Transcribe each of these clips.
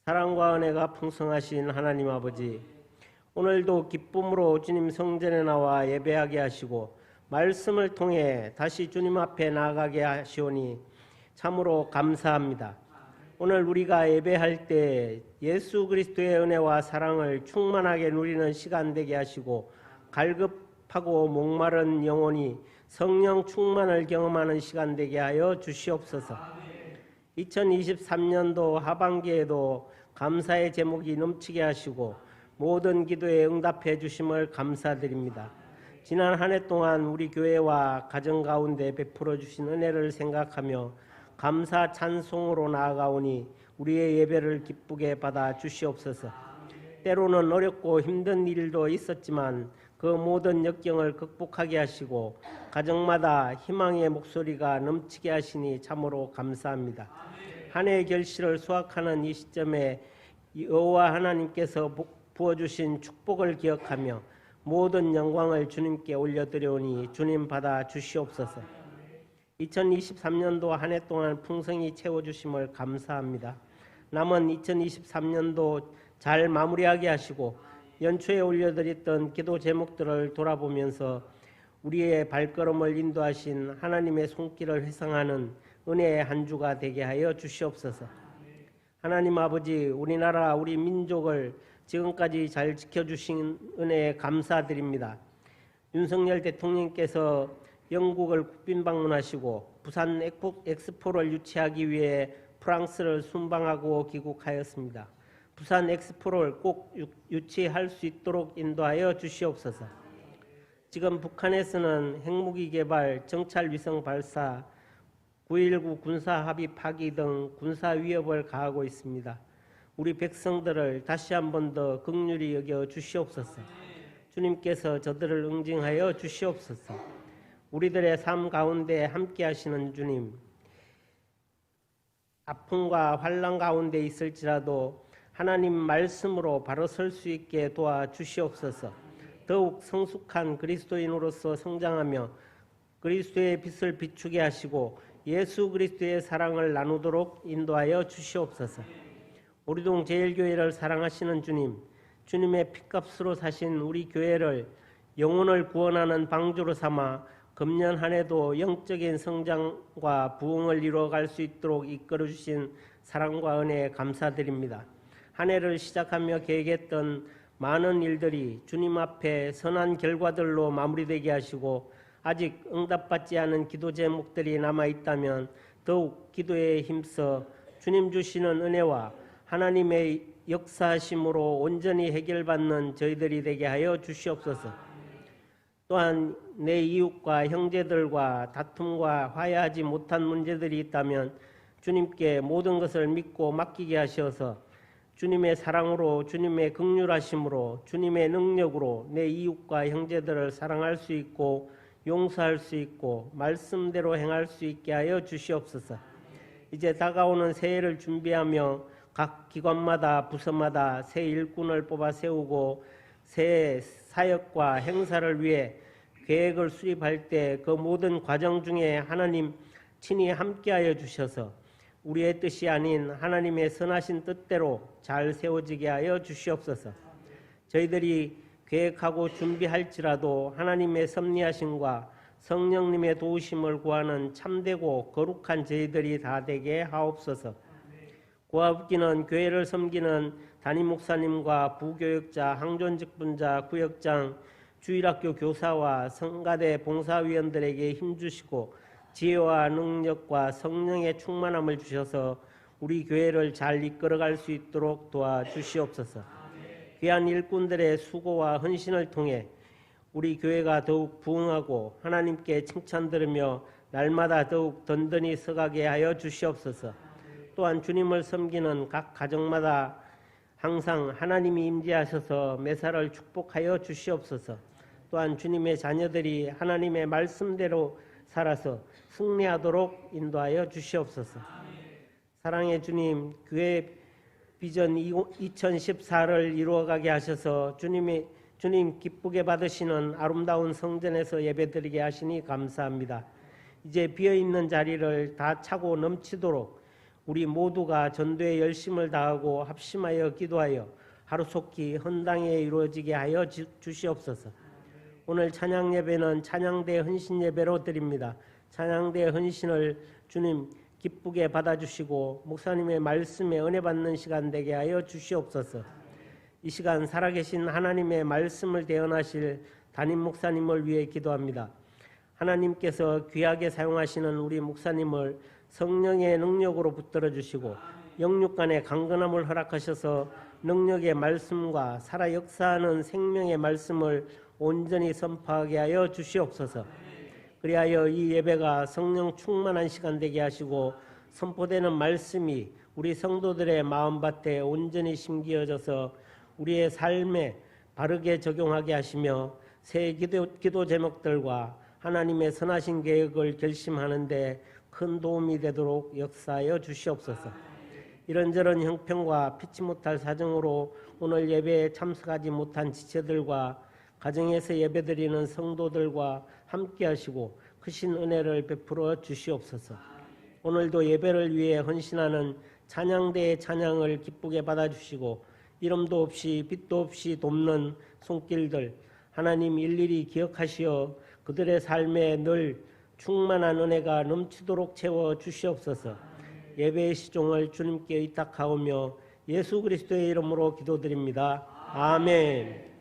사랑과 은혜가 풍성하신 하나님 아버지, 오늘도 기쁨으로 주님 성전에 나와 예배하게 하시고 말씀을 통해 다시 주님 앞에 나아가게 하시오니 참으로 감사합니다. 오늘 우리가 예배할 때 예수 그리스도의 은혜와 사랑을 충만하게 누리는 시간 되게 하시고 갈급하고 목마른 영혼이 성령 충만을 경험하는 시간 되게 하여 주시옵소서. 2023년도 하반기에도 감사의 제목이 넘치게 하시고 모든 기도에 응답해 주심을 감사드립니다. 지난 한 해 동안 우리 교회와 가정 가운데 베풀어 주신 은혜를 생각하며 감사 찬송으로 나아가오니 우리의 예배를 기쁘게 받아 주시옵소서. 때로는 어렵고 힘든 일도 있었지만 그 모든 역경을 극복하게 하시고 가정마다 희망의 목소리가 넘치게 하시니 참으로 감사합니다. 한 해의 결실을 수확하는 이 시점에 여호와 하나님께서 부어주신 축복을 기억하며 모든 영광을 주님께 올려드려오니 주님 받아 주시옵소서. 2023년도 한 해 동안 풍성히 채워주심을 감사합니다. 남은 2023년도 잘 마무리하게 하시고 연초에 올려드렸던 기도 제목들을 돌아보면서 우리의 발걸음을 인도하신 하나님의 손길을 회상하는 은혜의 한 주가 되게 하여 주시옵소서. 하나님 아버지, 우리나라 우리 민족을 지금까지 잘 지켜주신 은혜에 감사드립니다. 윤석열 대통령께서 영국을 국빈 방문하시고 부산 엑스포를 유치하기 위해 프랑스를 순방하고 귀국하였습니다. 부산 엑스포를 꼭 유치할 수 있도록 인도하여 주시옵소서. 지금 북한에서는 핵무기 개발, 정찰 위성 발사, 9.19 군사 합의 파기 등 군사 위협을 가하고 있습니다. 우리 백성들을 다시 한 번 더 긍휼히 여겨 주시옵소서. 주님께서 저들을 응징하여 주시옵소서. 우리들의 삶 가운데 함께 하시는 주님, 아픔과 환난 가운데 있을지라도 하나님 말씀으로 바로 설 수 있게 도와주시옵소서. 더욱 성숙한 그리스도인으로서 성장하며 그리스도의 빛을 비추게 하시고 예수 그리스도의 사랑을 나누도록 인도하여 주시옵소서. 우리동 제일교회를 사랑하시는 주님, 주님의 핏값으로 사신 우리 교회를 영혼을 구원하는 방주로 삼아 금년 한 해도 영적인 성장과 부흥을 이루어갈 수 있도록 이끌어 주신 사랑과 은혜에 감사드립니다. 한 해를 시작하며 계획했던 많은 일들이 주님 앞에 선한 결과들로 마무리되게 하시고 아직 응답받지 않은 기도 제목들이 남아있다면 더욱 기도에 힘써 주님 주시는 은혜와 하나님의 역사하심으로 온전히 해결받는 저희들이 되게 하여 주시옵소서. 또한 내 이웃과 형제들과 다툼과 화해하지 못한 문제들이 있다면 주님께 모든 것을 믿고 맡기게 하셔서 주님의 사랑으로, 주님의 긍휼하심으로, 주님의 능력으로 내 이웃과 형제들을 사랑할 수 있고 용서할 수 있고 말씀대로 행할 수 있게 하여 주시옵소서. 이제 다가오는 새해를 준비하며 각 기관마다 부서마다 새 일꾼을 뽑아 세우고 새 사역과 행사를 위해 계획을 수립할 때 그 모든 과정 중에 하나님 친히 함께하여 주셔서 우리의 뜻이 아닌 하나님의 선하신 뜻대로 잘 세워지게 하여 주시옵소서. 저희들이 계획하고 준비할지라도 하나님의 섭리하심과 성령님의 도우심을 구하는 참되고 거룩한 저희들이 다 되게 하옵소서. 고아웃기는 교회를 섬기는 담임 목사님과 부교역자, 항존직분자, 구역장, 주일학교 교사와 성가대 봉사위원들에게 힘주시고 지혜와 능력과 성령의 충만함을 주셔서 우리 교회를 잘 이끌어갈 수 있도록 도와주시옵소서. 귀한 일꾼들의 수고와 헌신을 통해 우리 교회가 더욱 부흥하고 하나님께 칭찬 들으며 날마다 더욱 든든히 서가게 하여 주시옵소서. 또한 주님을 섬기는 각 가정마다 항상 하나님이 임재하셔서 매사를 축복하여 주시옵소서. 또한 주님의 자녀들이 하나님의 말씀대로 살아서 승리하도록 인도하여 주시옵소서. 사랑의 주님, 교회 비전 2014를 이루어가게 하셔서 주님 기쁘게 받으시는 아름다운 성전에서 예배드리게 하시니 감사합니다. 이제 비어있는 자리를 다 차고 넘치도록 우리 모두가 전도에 열심을 다하고 합심하여 기도하여 하루속히 헌당에 이루어지게 하여 주시옵소서. 오늘 찬양 예배는 찬양대 헌신 예배로 드립니다. 찬양대 헌신을 주님 기쁘게 받아주시고 목사님의 말씀에 은혜 받는 시간 되게 하여 주시옵소서. 이 시간 살아계신 하나님의 말씀을 대언하실 담임 목사님을 위해 기도합니다. 하나님께서 귀하게 사용하시는 우리 목사님을 성령의 능력으로 붙들어 주시고 영육간의 강건함을 허락하셔서 능력의 말씀과 살아 역사하는 생명의 말씀을 온전히 선포하게 하여 주시옵소서. 그리하여 이 예배가 성령 충만한 시간 되게 하시고 선포되는 말씀이 우리 성도들의 마음밭에 온전히 심기어져서 우리의 삶에 바르게 적용하게 하시며 새 기도 제목들과 하나님의 선하신 계획을 결심하는 데 큰 도움이 되도록 역사하여 주시옵소서. 이런저런 형편과 피치 못할 사정으로 오늘 예배에 참석하지 못한 지체들과 가정에서 예배드리는 성도들과 함께 하시고 크신 은혜를 베풀어 주시옵소서. 오늘도 예배를 위해 헌신하는 찬양대의 찬양을 기쁘게 받아주시고 이름도 없이 빛도 없이 돕는 손길들 하나님 일일이 기억하시어 그들의 삶에 늘 충만한 은혜가 넘치도록 채워 주시옵소서. 예배의 시종을 주님께 의탁하오며 예수 그리스도의 이름으로 기도드립니다. 아멘.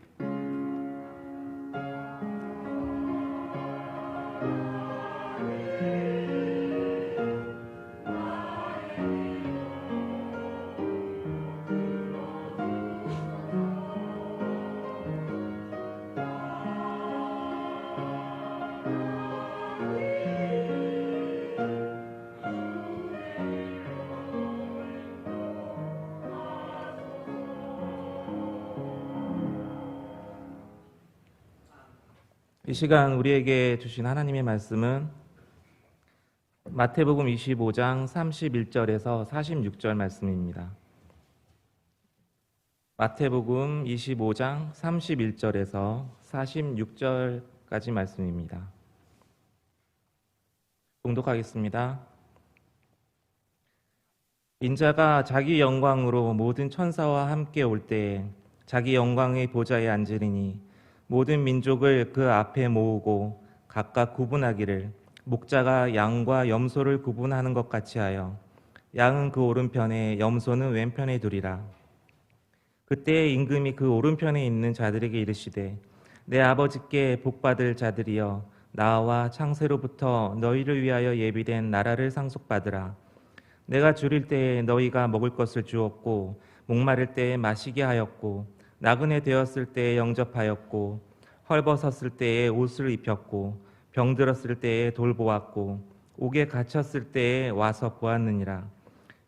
이 시간 우리에게 주신 하나님의 말씀은 마태복음 25장 31절에서 46절 말씀입니다. 마태복음 25장 31절에서 46절까지 말씀입니다. 봉독하겠습니다. 인자가 자기 영광으로 모든 천사와 함께 올 때에 자기 영광의 보좌에 앉으리니 모든 민족을 그 앞에 모으고 각각 구분하기를 목자가 양과 염소를 구분하는 것 같이 하여 양은 그 오른편에 염소는 왼편에 두리라. 그때 임금이 그 오른편에 있는 자들에게 이르시되 내 아버지께 복받을 자들이여 나와 창세로부터 너희를 위하여 예비된 나라를 상속받으라. 내가 줄일 때에 너희가 먹을 것을 주었고 목마를 때에 마시게 하였고 나그네 되었을 때에 영접하였고 헐벗었을 때에 옷을 입혔고 병들었을 때에 돌보았고 옥에 갇혔을 때에 와서 보았느니라.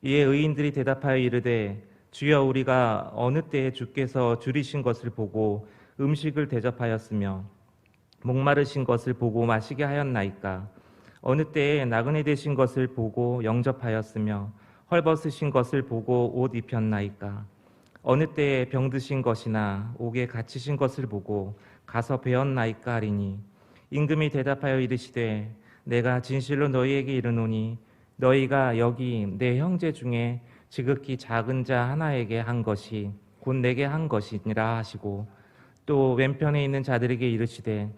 이에 의인들이 대답하여 이르되 주여 우리가 어느 때에 주께서 줄이신 것을 보고 음식을 대접하였으며 목마르신 것을 보고 마시게 하였나이까. 어느 때에 나그네 되신 것을 보고 영접하였으며 헐벗으신 것을 보고 옷 입혔나이까. 어느 때에 병드신 것이나 옥에 갇히신 것을 보고 가서 배웠나이까 하리니 임금이 대답하여 이르시되 내가 진실로 너희에게 이르노니 너희가 여기 내 형제 중에 지극히 작은 자 하나에게 한 것이 곧 내게 한 것이니라 하시고 또 왼편에 있는 자들에게 이르시되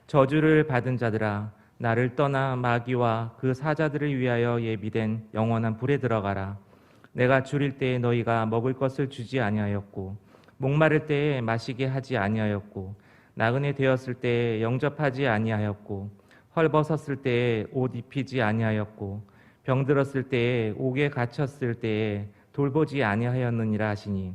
저주를 받은 자들아 나를 떠나 마귀와 그 사자들을 위하여 예비된 영원한 불에 들어가라. 내가 줄일 때에 너희가 먹을 것을 주지 아니하였고 목마를 때에 마시게 하지 아니하였고 나그네 되었을 때에 영접하지 아니하였고 헐벗었을 때에 옷 입히지 아니하였고 병들었을 때에 옥에 갇혔을 때에 돌보지 아니하였느니라 하시니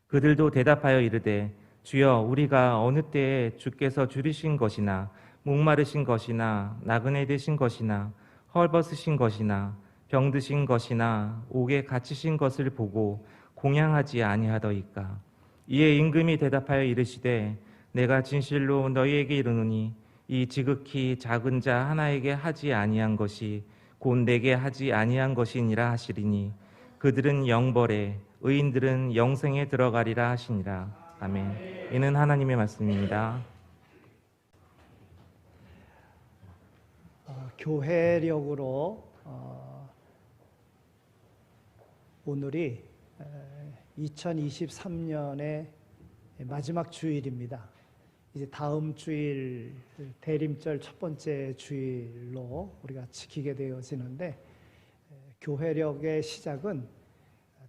그들도 대답하여 이르되 주여 우리가 어느 때에 주께서 줄이신 것이나 목마르신 것이나 나그네 되신 것이나 헐벗으신 것이나 병드신 것이나 옥에 갇히신 것을 보고 공양하지 아니하더이까. 이에 임금이 대답하여 이르시되 내가 진실로 너희에게 이르노니 이 지극히 작은 자 하나에게 하지 아니한 것이 곧 내게 하지 아니한 것이니라 하시리니 그들은 영벌에 의인들은 영생에 들어가리라 하시니라. 아멘. 이는 하나님의 말씀입니다. 교회력으로 오늘이 2023년의 마지막 주일입니다. 이제 다음 주일 대림절 첫 번째 주일로 우리가 지키게 되어지는데, 교회력의 시작은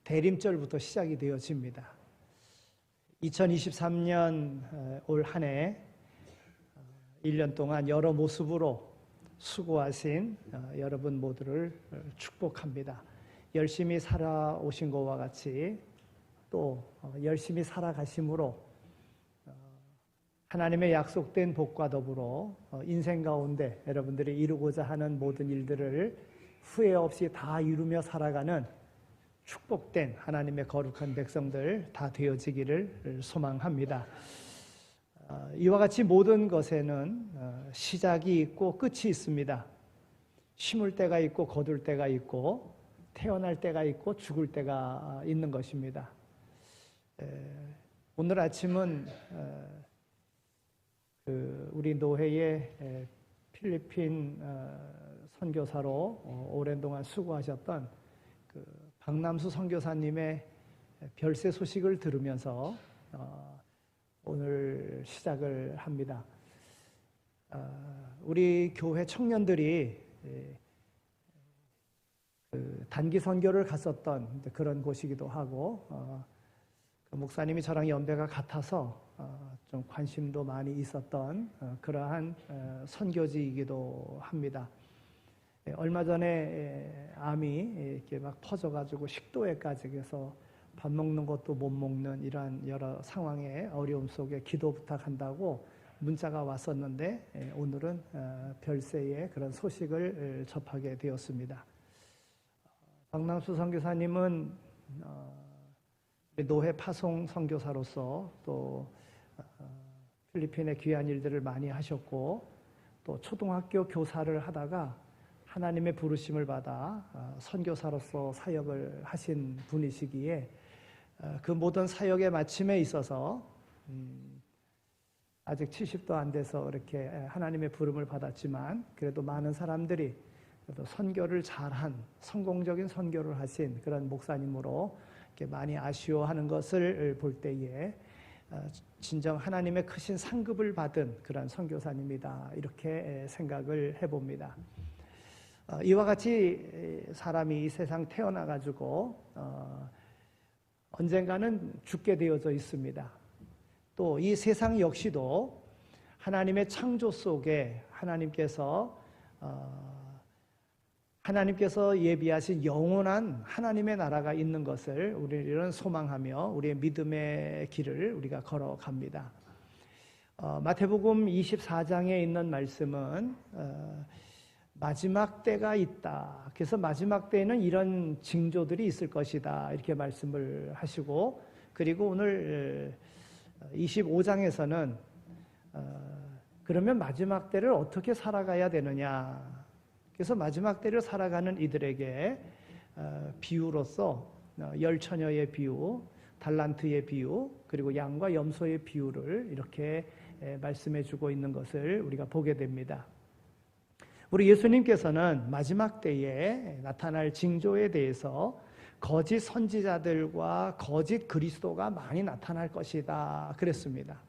대림절부터 시작이 되어집니다. 2023년 올 한 해 1년 동안 여러 모습으로 수고하신 여러분 모두를 축복합니다. 열심히 살아오신 것과 같이 또 열심히 살아가심으로 하나님의 약속된 복과 더불어 인생 가운데 여러분들이 이루고자 하는 모든 일들을 후회 없이 다 이루며 살아가는 축복된 하나님의 거룩한 백성들 다 되어지기를 소망합니다. 이와 같이 모든 것에는 시작이 있고 끝이 있습니다. 심을 때가 있고 거둘 때가 있고 태어날 때가 있고 죽을 때가 있는 것입니다. 오늘 아침은 우리 노회의 필리핀 선교사로 오랜 동안 수고하셨던 박남수 선교사님의 별세 소식을 들으면서 오늘 시작을 합니다. 우리 교회 청년들이 단기 선교를 갔었던 그런 곳이기도 하고, 목사님이 저랑 연배가 같아서 좀 관심도 많이 있었던 그러한 선교지이기도 합니다. 얼마 전에 암이 이렇게 막 퍼져가지고 식도에까지, 그래서 밥 먹는 것도 못 먹는 이러한 여러 상황의 어려움 속에 기도 부탁한다고 문자가 왔었는데, 오늘은 별세의 그런 소식을 접하게 되었습니다. 박남수 선교사님은 노회 파송 선교사로서 또 필리핀의 귀한 일들을 많이 하셨고, 또 초등학교 교사를 하다가 하나님의 부르심을 받아 선교사로서 사역을 하신 분이시기에 그 모든 사역의 마침에 있어서 아직 70도 안 돼서 이렇게 하나님의 부름을 받았지만, 그래도 많은 사람들이 그래도 선교를 잘한, 성공적인 선교를 하신 그런 목사님으로 이렇게 많이 아쉬워하는 것을 볼 때에 진정 하나님의 크신 상급을 받은 그런 선교사님이다, 이렇게 생각을 해봅니다. 이와 같이 사람이 이 세상 태어나가지고 언젠가는 죽게 되어져 있습니다. 또 이 세상 역시도 하나님의 창조 속에 하나님께서 예비하신 영원한 하나님의 나라가 있는 것을 우리는 소망하며 우리의 믿음의 길을 우리가 걸어갑니다. 마태복음 24장에 있는 말씀은 마지막 때가 있다. 그래서 마지막 때에는 이런 징조들이 있을 것이다, 이렇게 말씀을 하시고, 그리고 오늘 25장에서는 그러면 마지막 때를 어떻게 살아가야 되느냐. 그래서 마지막 때를 살아가는 이들에게 비유로서 열처녀의 비유, 달란트의 비유, 그리고 양과 염소의 비유를 이렇게 말씀해 주고 있는 것을 우리가 보게 됩니다. 우리 예수님께서는 마지막 때에 나타날 징조에 대해서 거짓 선지자들과 거짓 그리스도가 많이 나타날 것이다, 그랬습니다.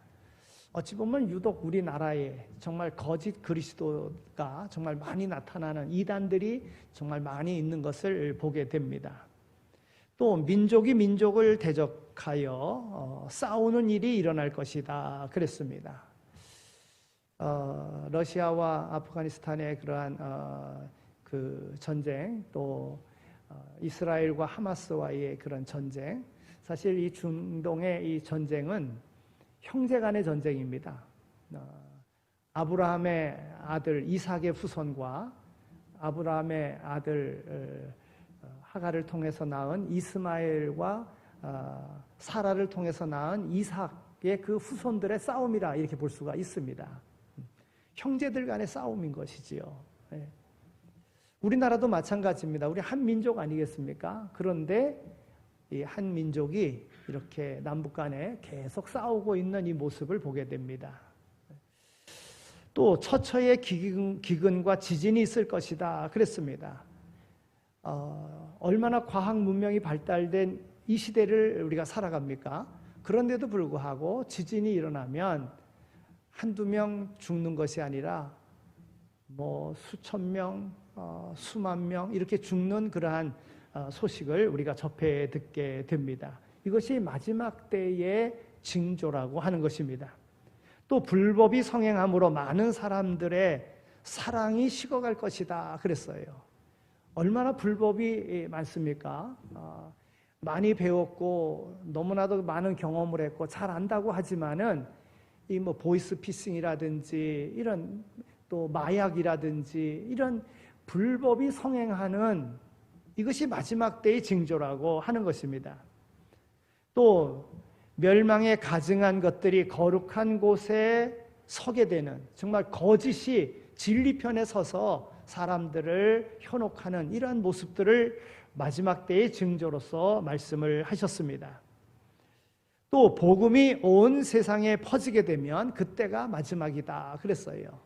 어찌 보면 유독 우리나라에 정말 거짓 그리스도가 정말 많이 나타나는 이단들이 정말 많이 있는 것을 보게 됩니다. 또 민족이 민족을 대적하여 싸우는 일이 일어날 것이다, 그랬습니다. 러시아와 아프가니스탄의 그러한 그 전쟁, 또 이스라엘과 하마스와의 그런 전쟁, 사실 이 중동의 이 전쟁은 형제간의 전쟁입니다. 아브라함의 아들 이삭의 후손과 아브라함의 아들 하갈을 통해서 낳은 이스마엘과 사라를 통해서 낳은 이삭의 그 후손들의 싸움이라, 이렇게 볼 수가 있습니다. 형제들 간의 싸움인 것이지요. 우리나라도 마찬가지입니다. 우리 한 민족 아니겠습니까? 그런데 이 한 민족이 이렇게 남북 간에 계속 싸우고 있는 이 모습을 보게 됩니다. 또 처처의 기근과 지진이 있을 것이다, 그랬습니다. 얼마나 과학 문명이 발달된 이 시대를 우리가 살아갑니까? 그런데도 불구하고 지진이 일어나면 한두 명 죽는 것이 아니라 뭐 수천 명, 수만 명 이렇게 죽는 그러한 소식을 우리가 접해 듣게 됩니다. 이것이 마지막 때의 징조라고 하는 것입니다. 또 불법이 성행함으로 많은 사람들의 사랑이 식어갈 것이다 그랬어요. 얼마나 불법이 많습니까? 많이 배웠고 너무나도 많은 경험을 했고 잘 안다고 하지만은 이 뭐 보이스피싱이라든지 이런 또 마약이라든지 이런 불법이 성행하는 이것이 마지막 때의 징조라고 하는 것입니다. 또 멸망에 가증한 것들이 거룩한 곳에 서게 되는 정말 거짓이 진리편에 서서 사람들을 현혹하는 이러한 모습들을 마지막 때의 징조로서 말씀을 하셨습니다. 또 복음이 온 세상에 퍼지게 되면 그때가 마지막이다 그랬어요.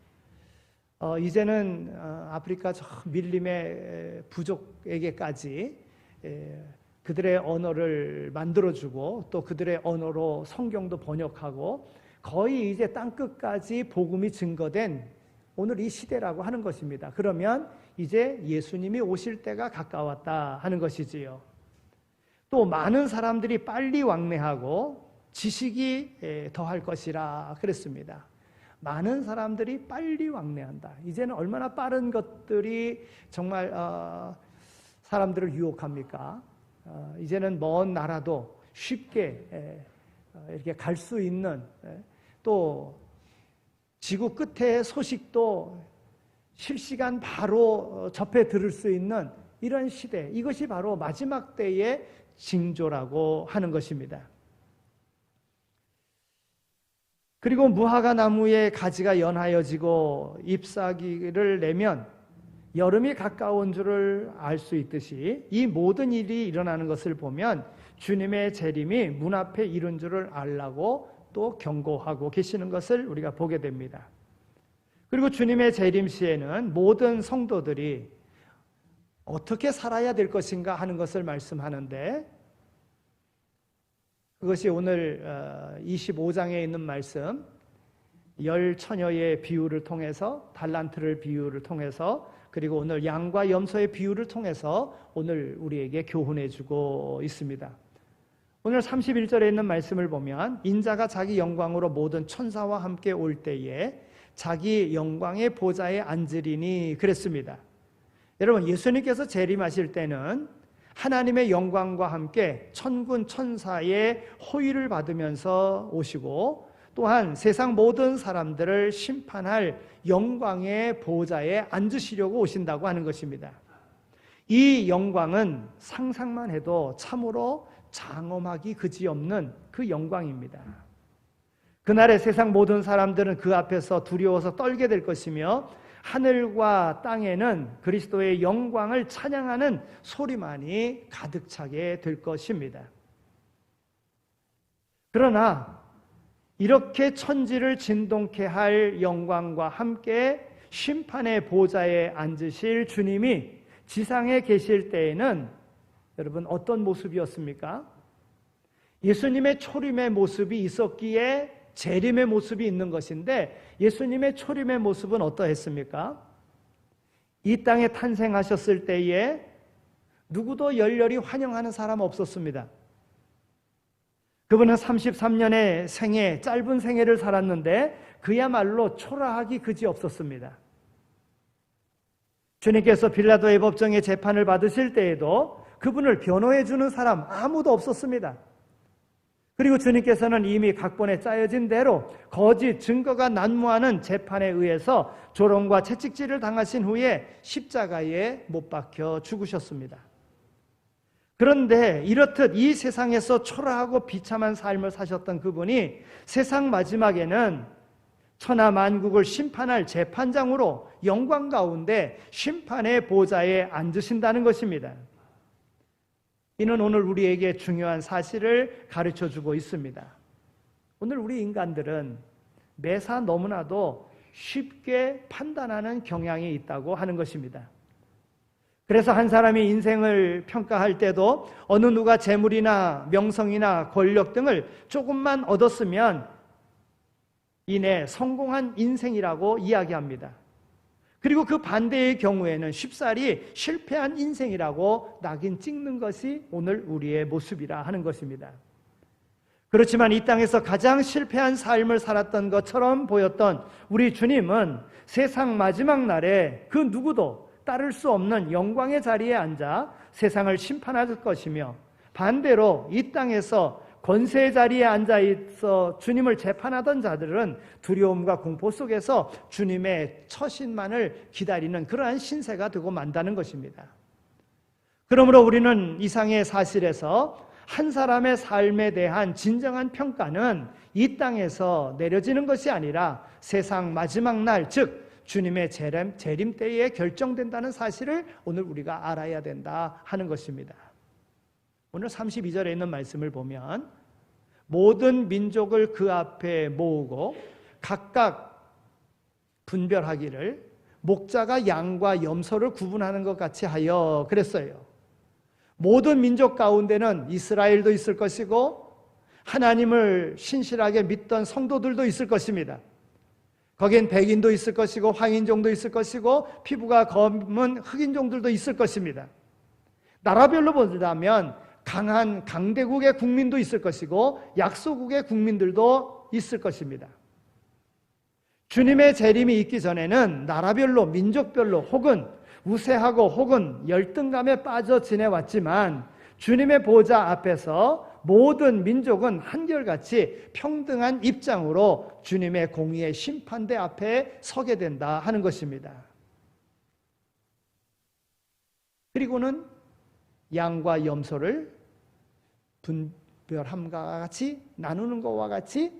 이제는 아프리카 저 밀림의 부족에게까지 그들의 언어를 만들어주고 또 그들의 언어로 성경도 번역하고 거의 이제 땅끝까지 복음이 증거된 오늘 이 시대라고 하는 것입니다. 그러면 이제 예수님이 오실 때가 가까웠다 하는 것이지요. 또 많은 사람들이 빨리 왕래하고 지식이 더할 것이라 그랬습니다. 많은 사람들이 빨리 왕래한다. 이제는 얼마나 빠른 것들이 정말 사람들을 유혹합니까? 이제는 먼 나라도 쉽게 이렇게 갈 수 있는 또 지구 끝의 소식도 실시간 바로 접해 들을 수 있는 이런 시대, 이것이 바로 마지막 때의 징조라고 하는 것입니다. 그리고 무화과 나무의 가지가 연하여지고 잎사귀를 내면 여름이 가까운 줄을 알 수 있듯이 이 모든 일이 일어나는 것을 보면 주님의 재림이 문 앞에 이른 줄을 알라고 또 경고하고 계시는 것을 우리가 보게 됩니다. 그리고 주님의 재림 시에는 모든 성도들이 어떻게 살아야 될 것인가 하는 것을 말씀하는데 그것이 오늘 25장에 있는 말씀 열 처녀의 비유를 통해서 달란트를 비유를 통해서 그리고 오늘 양과 염소의 비유를 통해서 오늘 우리에게 교훈해 주고 있습니다. 오늘 31절에 있는 말씀을 보면 인자가 자기 영광으로 모든 천사와 함께 올 때에 자기 영광의 보좌에 앉으리니 그랬습니다. 여러분 예수님께서 재림하실 때는 하나님의 영광과 함께 천군 천사의 호의를 받으면서 오시고 또한 세상 모든 사람들을 심판할 영광의 보좌에 앉으시려고 오신다고 하는 것입니다. 이 영광은 상상만 해도 참으로 장엄하기 그지없는 그 영광입니다. 그날에 세상 모든 사람들은 그 앞에서 두려워서 떨게 될 것이며 하늘과 땅에는 그리스도의 영광을 찬양하는 소리만이 가득 차게 될 것입니다. 그러나 이렇게 천지를 진동케 할 영광과 함께 심판의 보좌에 앉으실 주님이 지상에 계실 때에는 여러분 어떤 모습이었습니까? 예수님의 초림의 모습이 있었기에 재림의 모습이 있는 것인데 예수님의 초림의 모습은 어떠했습니까? 이 땅에 탄생하셨을 때에 누구도 열렬히 환영하는 사람 없었습니다. 그분은 33년의 생애, 짧은 생애를 살았는데 그야말로 초라하기 그지없었습니다. 주님께서 빌라도의 법정에 재판을 받으실 때에도 그분을 변호해 주는 사람 아무도 없었습니다. 그리고 주님께서는 이미 각본에 짜여진 대로 거짓 증거가 난무하는 재판에 의해서 조롱과 채찍질을 당하신 후에 십자가에 못 박혀 죽으셨습니다. 그런데 이렇듯 이 세상에서 초라하고 비참한 삶을 사셨던 그분이 세상 마지막에는 천하 만국을 심판할 재판장으로 영광 가운데 심판의 보좌에 앉으신다는 것입니다. 이는 오늘 우리에게 중요한 사실을 가르쳐주고 있습니다. 오늘 우리 인간들은 매사 너무나도 쉽게 판단하는 경향이 있다고 하는 것입니다. 그래서 한 사람이 인생을 평가할 때도 어느 누가 재물이나 명성이나 권력 등을 조금만 얻었으면 이내 성공한 인생이라고 이야기합니다. 그리고 그 반대의 경우에는 쉽사리 실패한 인생이라고 낙인 찍는 것이 오늘 우리의 모습이라 하는 것입니다. 그렇지만 이 땅에서 가장 실패한 삶을 살았던 것처럼 보였던 우리 주님은 세상 마지막 날에 그 누구도 따를 수 없는 영광의 자리에 앉아 세상을 심판할 것이며, 반대로 이 땅에서 권세의 자리에 앉아 있어 주님을 재판하던 자들은 두려움과 공포 속에서 주님의 처신만을 기다리는 그러한 신세가 되고 만다는 것입니다. 그러므로 우리는 이상의 사실에서 한 사람의 삶에 대한 진정한 평가는 이 땅에서 내려지는 것이 아니라 세상 마지막 날, 즉 주님의 재림 때에 결정된다는 사실을 오늘 우리가 알아야 된다 하는 것입니다. 오늘 32절에 있는 말씀을 보면 모든 민족을 그 앞에 모으고 각각 분별하기를 목자가 양과 염소를 구분하는 것 같이 하여 그랬어요. 모든 민족 가운데는 이스라엘도 있을 것이고 하나님을 신실하게 믿던 성도들도 있을 것입니다. 거기엔 백인도 있을 것이고 황인종도 있을 것이고 피부가 검은 흑인종들도 있을 것입니다. 나라별로 보자면 강한 강대국의 국민도 있을 것이고 약소국의 국민들도 있을 것입니다. 주님의 재림이 있기 전에는 나라별로 민족별로 혹은 우세하고 혹은 열등감에 빠져 지내왔지만 주님의 보좌 앞에서 모든 민족은 한결같이 평등한 입장으로 주님의 공의의 심판대 앞에 서게 된다 하는 것입니다. 그리고는 양과 염소를 분별함과 같이 나누는 것과 같이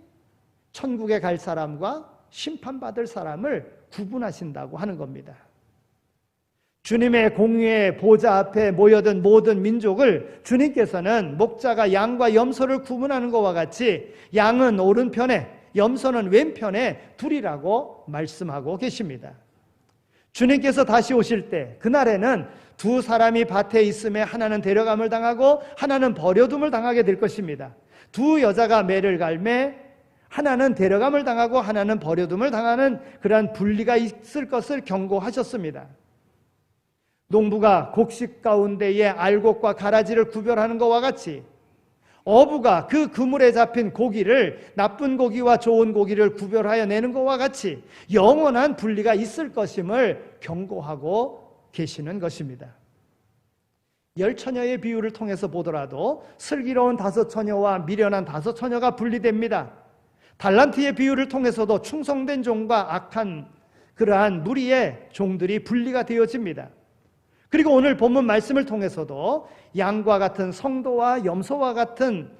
천국에 갈 사람과 심판받을 사람을 구분하신다고 하는 겁니다. 주님의 공의의 보좌 앞에 모여든 모든 민족을 주님께서는 목자가 양과 염소를 구분하는 것과 같이 양은 오른편에 염소는 왼편에 두리라고 말씀하고 계십니다. 주님께서 다시 오실 때 그날에는 두 사람이 밭에 있음에 하나는 데려감을 당하고 하나는 버려둠을 당하게 될 것입니다. 두 여자가 매를 갈매 하나는 데려감을 당하고 하나는 버려둠을 당하는 그러한 분리가 있을 것을 경고하셨습니다. 농부가 곡식 가운데에 알곡과 가라지를 구별하는 것과 같이 어부가 그 그물에 잡힌 고기를 나쁜 고기와 좋은 고기를 구별하여 내는 것과 같이 영원한 분리가 있을 것임을 경고하고 계시는 것입니다. 열 처녀의 비유를 통해서 보더라도 슬기로운 다섯 처녀와 미련한 다섯 처녀가 분리됩니다. 달란트의 비유를 통해서도 충성된 종과 악한 그러한 무리의 종들이 분리가 되어집니다. 그리고 오늘 본문 말씀을 통해서도 양과 같은 성도와 염소와 같은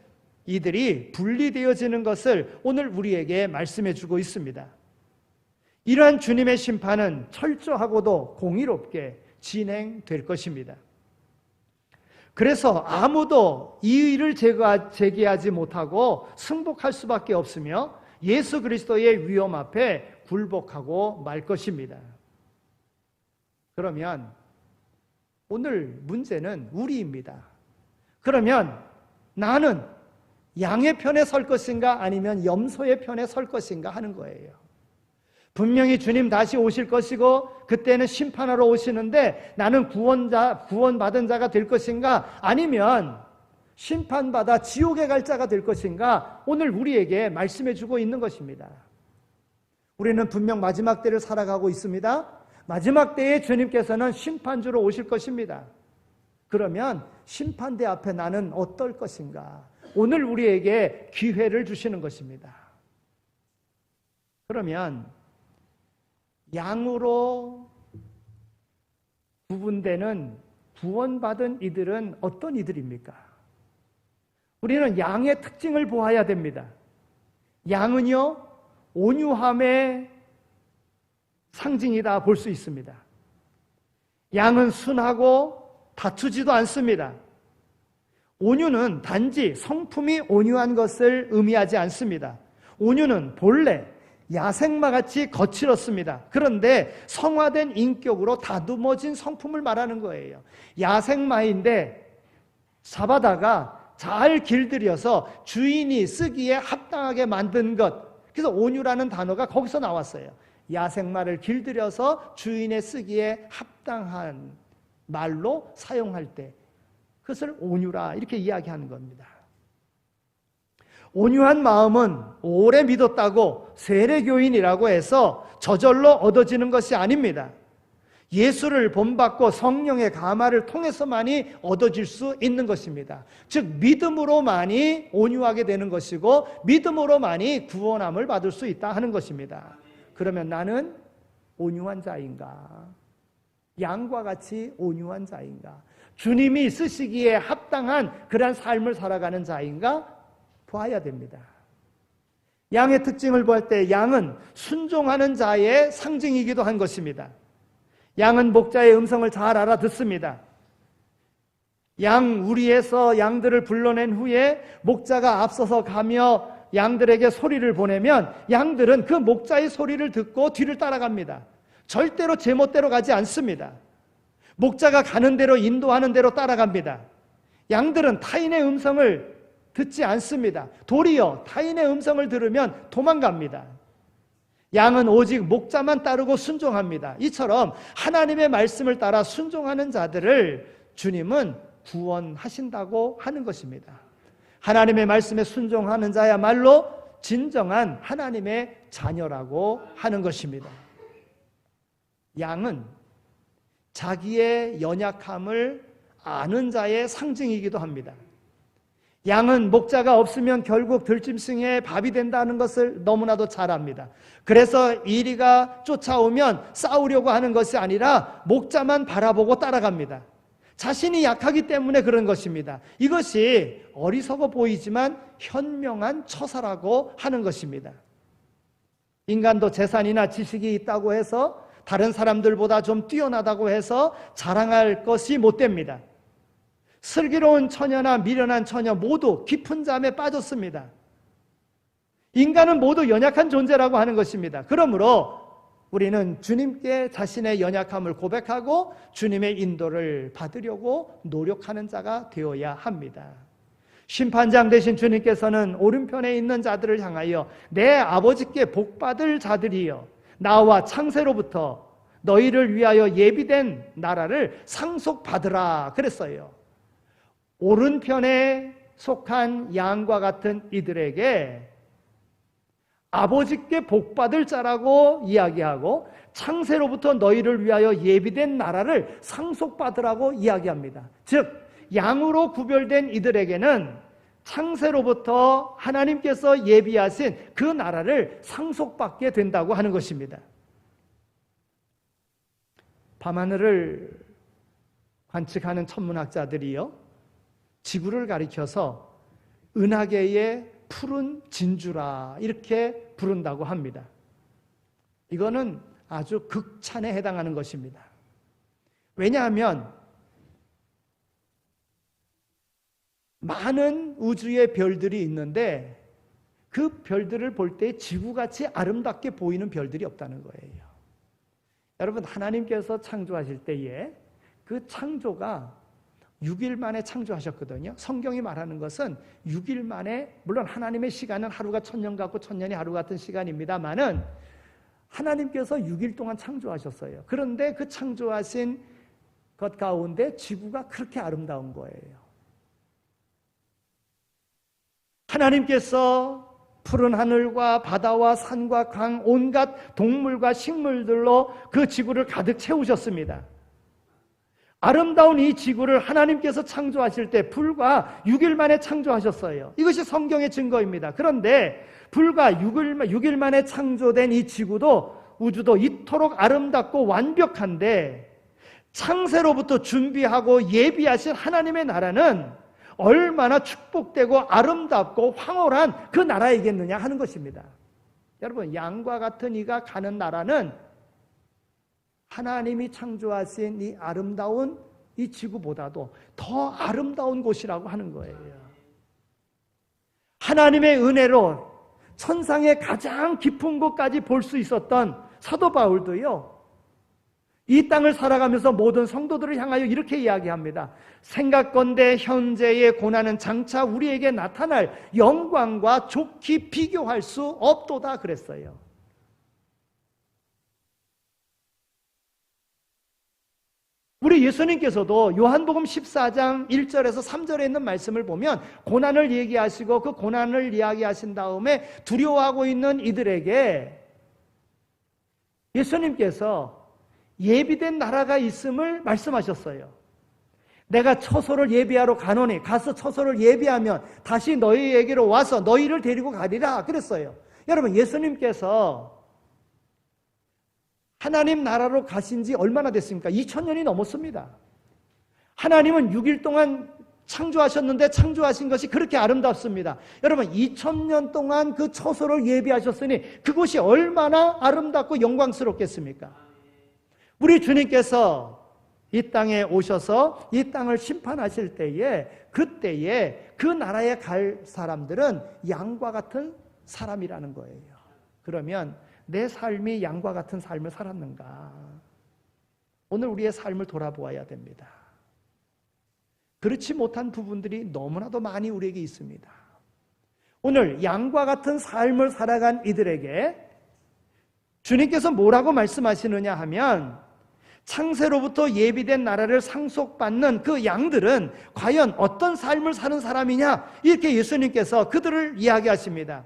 이들이 분리되어지는 것을 오늘 우리에게 말씀해 주고 있습니다. 이러한 주님의 심판은 철저하고도 공의롭게 진행될 것입니다. 그래서 아무도 이의를 제기하지 못하고 승복할 수밖에 없으며 예수 그리스도의 위엄 앞에 굴복하고 말 것입니다. 그러면 오늘 문제는 우리입니다. 그러면 나는 양의 편에 설 것인가 아니면 염소의 편에 설 것인가 하는 거예요. 분명히 주님 다시 오실 것이고 그때는 심판하러 오시는데 나는 구원받은 자가 될 것인가 아니면 심판받아 지옥에 갈 자가 될 것인가 오늘 우리에게 말씀해 주고 있는 것입니다. 우리는 분명 마지막 때를 살아가고 있습니다. 마지막 때에 주님께서는 심판주로 오실 것입니다. 그러면 심판대 앞에 나는 어떨 것인가? 오늘 우리에게 기회를 주시는 것입니다. 그러면 양으로 구분되는 구원받은 이들은 어떤 이들입니까? 우리는 양의 특징을 보아야 됩니다. 양은요, 온유함의 상징이다 볼 수 있습니다. 양은 순하고 다투지도 않습니다. 온유는 단지 성품이 온유한 것을 의미하지 않습니다. 온유는 본래 야생마같이 거칠었습니다. 그런데 성화된 인격으로 다듬어진 성품을 말하는 거예요. 야생마인데 잡아다가 잘 길들여서 주인이 쓰기에 합당하게 만든 것. 그래서 온유라는 단어가 거기서 나왔어요. 야생마를 길들여서 주인의 쓰기에 합당한 말로 사용할 때 그것을 온유라 이렇게 이야기하는 겁니다. 온유한 마음은 오래 믿었다고 세례교인이라고 해서 저절로 얻어지는 것이 아닙니다. 예수를 본받고 성령의 감화를 통해서만이 얻어질 수 있는 것입니다. 즉 믿음으로만이 온유하게 되는 것이고 믿음으로만이 구원함을 받을 수 있다 하는 것입니다. 그러면 나는 온유한 자인가? 양과 같이 온유한 자인가? 주님이 쓰시기에 합당한 그러한 삶을 살아가는 자인가? 보아야 됩니다. 양의 특징을 볼 때 양은 순종하는 자의 상징이기도 한 것입니다. 양은 목자의 음성을 잘 알아듣습니다. 양 우리에서 양들을 불러낸 후에 목자가 앞서서 가며 양들에게 소리를 보내면 양들은 그 목자의 소리를 듣고 뒤를 따라갑니다. 절대로 제멋대로 가지 않습니다. 목자가 가는 대로 인도하는 대로 따라갑니다. 양들은 타인의 음성을 듣지 않습니다. 도리어 타인의 음성을 들으면 도망갑니다. 양은 오직 목자만 따르고 순종합니다. 이처럼 하나님의 말씀을 따라 순종하는 자들을 주님은 구원하신다고 하는 것입니다. 하나님의 말씀에 순종하는 자야말로 진정한 하나님의 자녀라고 하는 것입니다. 양은 자기의 연약함을 아는 자의 상징이기도 합니다. 양은 목자가 없으면 결국 들짐승의 밥이 된다는 것을 너무나도 잘 압니다. 그래서 이리가 쫓아오면 싸우려고 하는 것이 아니라 목자만 바라보고 따라갑니다. 자신이 약하기 때문에 그런 것입니다. 이것이 어리석어 보이지만 현명한 처사라고 하는 것입니다. 인간도 재산이나 지식이 있다고 해서 다른 사람들보다 좀 뛰어나다고 해서 자랑할 것이 못 됩니다. 슬기로운 처녀나 미련한 처녀 모두 깊은 잠에 빠졌습니다. 인간은 모두 연약한 존재라고 하는 것입니다. 그러므로 우리는 주님께 자신의 연약함을 고백하고 주님의 인도를 받으려고 노력하는 자가 되어야 합니다. 심판장 되신 주님께서는 오른편에 있는 자들을 향하여 내 아버지께 복받을 자들이여 나와 창세로부터 너희를 위하여 예비된 나라를 상속받으라 그랬어요. 오른편에 속한 양과 같은 이들에게 아버지께 복받을 자라고 이야기하고 창세로부터 너희를 위하여 예비된 나라를 상속받으라고 이야기합니다. 즉 양으로 구별된 이들에게는 창세로부터 하나님께서 예비하신 그 나라를 상속받게 된다고 하는 것입니다. 밤하늘을 관측하는 천문학자들이요 지구를 가리켜서 은하계의 푸른 진주라 이렇게 부른다고 합니다. 이거는 아주 극찬에 해당하는 것입니다. 왜냐하면 많은 우주의 별들이 있는데 그 별들을 볼 때 지구같이 아름답게 보이는 별들이 없다는 거예요. 여러분 하나님께서 창조하실 때에 그 창조가 6일 만에 창조하셨거든요. 성경이 말하는 것은 6일 만에 물론 하나님의 시간은 하루가 1000년 같고 1000년이 하루 같은 시간입니다만은 하나님께서 6일 동안 창조하셨어요. 그런데 그 창조하신 것 가운데 지구가 그렇게 아름다운 거예요. 하나님께서 푸른 하늘과 바다와 산과 강 온갖 동물과 식물들로 그 지구를 가득 채우셨습니다. 아름다운 이 지구를 하나님께서 창조하실 때 불과 6일 만에 창조하셨어요. 이것이 성경의 증거입니다. 그런데 불과 6일 만에 창조된 이 지구도 우주도 이토록 아름답고 완벽한데 창세로부터 준비하고 예비하신 하나님의 나라는 얼마나 축복되고 아름답고 황홀한 그 나라이겠느냐 하는 것입니다. 여러분 양과 같은 이가 가는 나라는 하나님이 창조하신 이 아름다운 이 지구보다도 더 아름다운 곳이라고 하는 거예요. 하나님의 은혜로 천상의 가장 깊은 곳까지 볼 수 있었던 사도 바울도요, 이 땅을 살아가면서 모든 성도들을 향하여 이렇게 이야기합니다. 생각건대 현재의 고난은 장차 우리에게 나타날 영광과 좋게 비교할 수 없도다 그랬어요. 우리 예수님께서도 요한복음 14장 1절에서 3절에 있는 말씀을 보면 고난을 얘기하시고 그 고난을 이야기하신 다음에 두려워하고 있는 이들에게 예수님께서 예비된 나라가 있음을 말씀하셨어요. 내가 처소를 예비하러 가노니 가서 처소를 예비하면 다시 너희에게로 와서 너희를 데리고 가리라 그랬어요. 여러분, 예수님께서 하나님 나라로 가신 지 얼마나 됐습니까? 2000년이 넘었습니다. 하나님은 6일 동안 창조하셨는데 창조하신 것이 그렇게 아름답습니다. 여러분, 2000년 동안 그 처소를 예비하셨으니 그곳이 얼마나 아름답고 영광스럽겠습니까? 우리 주님께서 이 땅에 오셔서 이 땅을 심판하실 때에, 그때에 그 나라에 갈 사람들은 양과 같은 사람이라는 거예요. 그러면 내 삶이 양과 같은 삶을 살았는가? 오늘 우리의 삶을 돌아보아야 됩니다. 그렇지 못한 부분들이 너무나도 많이 우리에게 있습니다. 오늘 양과 같은 삶을 살아간 이들에게 주님께서 뭐라고 말씀하시느냐 하면, 창세로부터 예비된 나라를 상속받는 그 양들은 과연 어떤 삶을 사는 사람이냐, 이렇게 예수님께서 그들을 이야기하십니다.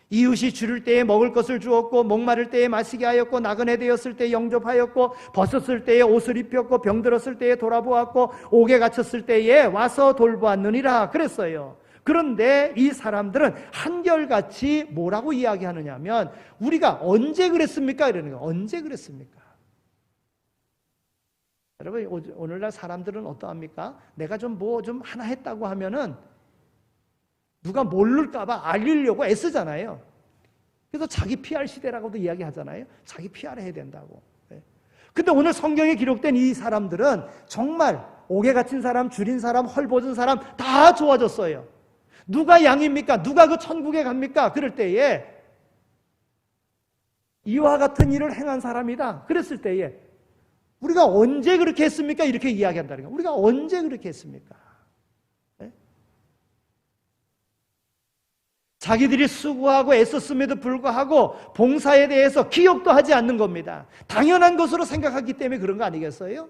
이웃이 줄일 때에 먹을 것을 주었고, 목마를 때에 마시게 하였고, 나그네 되었을 때에 영접하였고, 벗었을 때에 옷을 입혔고, 병들었을 때에 돌아보았고, 옥에 갇혔을 때에 와서 돌보았느니라 그랬어요. 그런데 이 사람들은 한결같이 뭐라고 이야기하느냐 하면, 우리가 언제 그랬습니까? 이러는 거예요. 언제 그랬습니까? 여러분, 오늘날 사람들은 어떠합니까? 내가 좀 하나 했다고 하면은 누가 모를까봐 알리려고 애쓰잖아요. 그래서 자기 PR 시대라고도 이야기하잖아요. 자기 PR 해야 된다고. 근데 오늘 성경에 기록된 이 사람들은 정말 옥에 갇힌 사람, 줄인 사람, 헐벗은 사람 다 좋아졌어요. 누가 양입니까? 누가 그 천국에 갑니까? 그럴 때에 이와 같은 일을 행한 사람이다. 그랬을 때에 우리가 언제 그렇게 했습니까? 이렇게 이야기한다는 거예요. 우리가 언제 그렇게 했습니까? 자기들이 수고하고 애썼음에도 불구하고 봉사에 대해서 기억도 하지 않는 겁니다. 당연한 것으로 생각하기 때문에 그런 거 아니겠어요?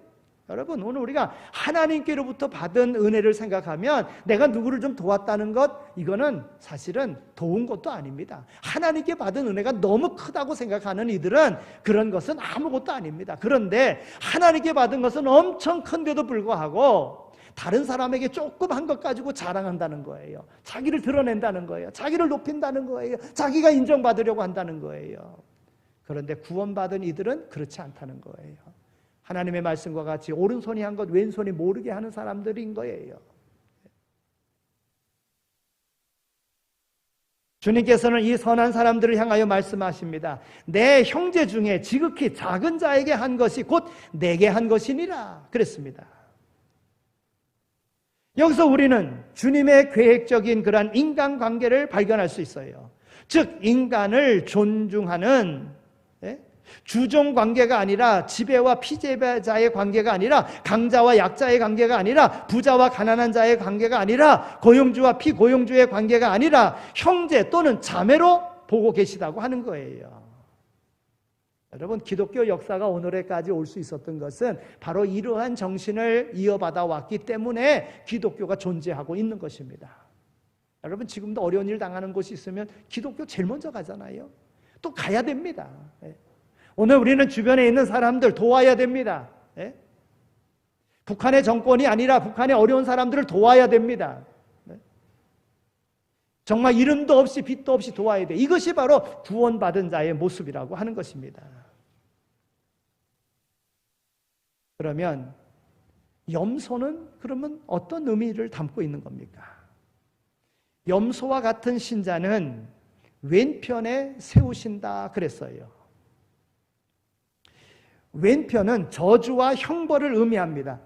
여러분, 오늘 우리가 하나님께로부터 받은 은혜를 생각하면 내가 누구를 좀 도왔다는 것, 이거는 사실은 도운 것도 아닙니다. 하나님께 받은 은혜가 너무 크다고 생각하는 이들은 그런 것은 아무것도 아닙니다. 그런데 하나님께 받은 것은 엄청 큰데도 불구하고 다른 사람에게 조금 한 것 가지고 자랑한다는 거예요. 자기를 드러낸다는 거예요. 자기를 높인다는 거예요. 자기가 인정받으려고 한다는 거예요. 그런데 구원받은 이들은 그렇지 않다는 거예요. 하나님의 말씀과 같이 오른손이 한 것 왼손이 모르게 하는 사람들인 거예요. 주님께서는 이 선한 사람들을 향하여 말씀하십니다. 내 형제 중에 지극히 작은 자에게 한 것이 곧 내게 한 것이니라 그랬습니다. 여기서 우리는 주님의 계획적인 그러한 인간관계를 발견할 수 있어요. 즉 인간을 존중하는 주종관계가 아니라 지배와 피지배자의 관계가 아니라 강자와 약자의 관계가 아니라 부자와 가난한 자의 관계가 아니라 고용주와 피고용주의 관계가 아니라 형제 또는 자매로 보고 계시다고 하는 거예요. 여러분, 기독교 역사가 오늘에까지 올 수 있었던 것은 바로 이러한 정신을 이어받아 왔기 때문에 기독교가 존재하고 있는 것입니다. 여러분, 지금도 어려운 일 당하는 곳이 있으면 기독교 제일 먼저 가잖아요. 또 가야 됩니다. 오늘 우리는 주변에 있는 사람들 도와야 됩니다. 북한의 정권이 아니라 북한의 어려운 사람들을 도와야 됩니다. 정말 이름도 없이 빛도 없이 도와야 돼. 이것이 바로 구원받은 자의 모습이라고 하는 것입니다. 그러면 염소는 그러면 어떤 의미를 담고 있는 겁니까? 염소와 같은 신자는 왼편에 세우신다 그랬어요. 왼편은 저주와 형벌을 의미합니다.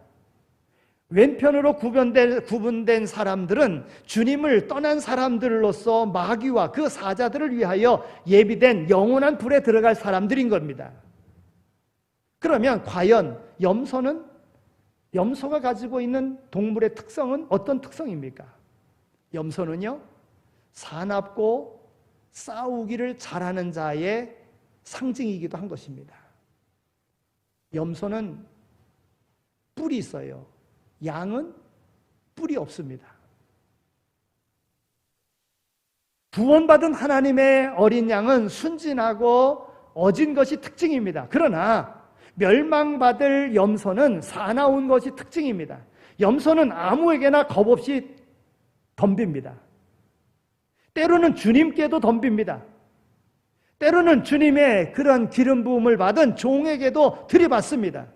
왼편으로 구분된 사람들은 주님을 떠난 사람들로서 마귀와 그 사자들을 위하여 예비된 영원한 불에 들어갈 사람들인 겁니다. 그러면 과연 염소가 가지고 있는 동물의 특성은 어떤 특성입니까? 염소는요, 사납고 싸우기를 잘하는 자의 상징이기도 한 것입니다. 염소는 뿔이 있어요. 양은 뿔이 없습니다. 구원받은 하나님의 어린 양은 순진하고 어진 것이 특징입니다. 그러나 멸망받을 염소는 사나운 것이 특징입니다. 염소는 아무에게나 겁없이 덤빕니다. 때로는 주님께도 덤빕니다. 때로는 주님의 그런 기름 부음을 받은 종에게도 들이받습니다.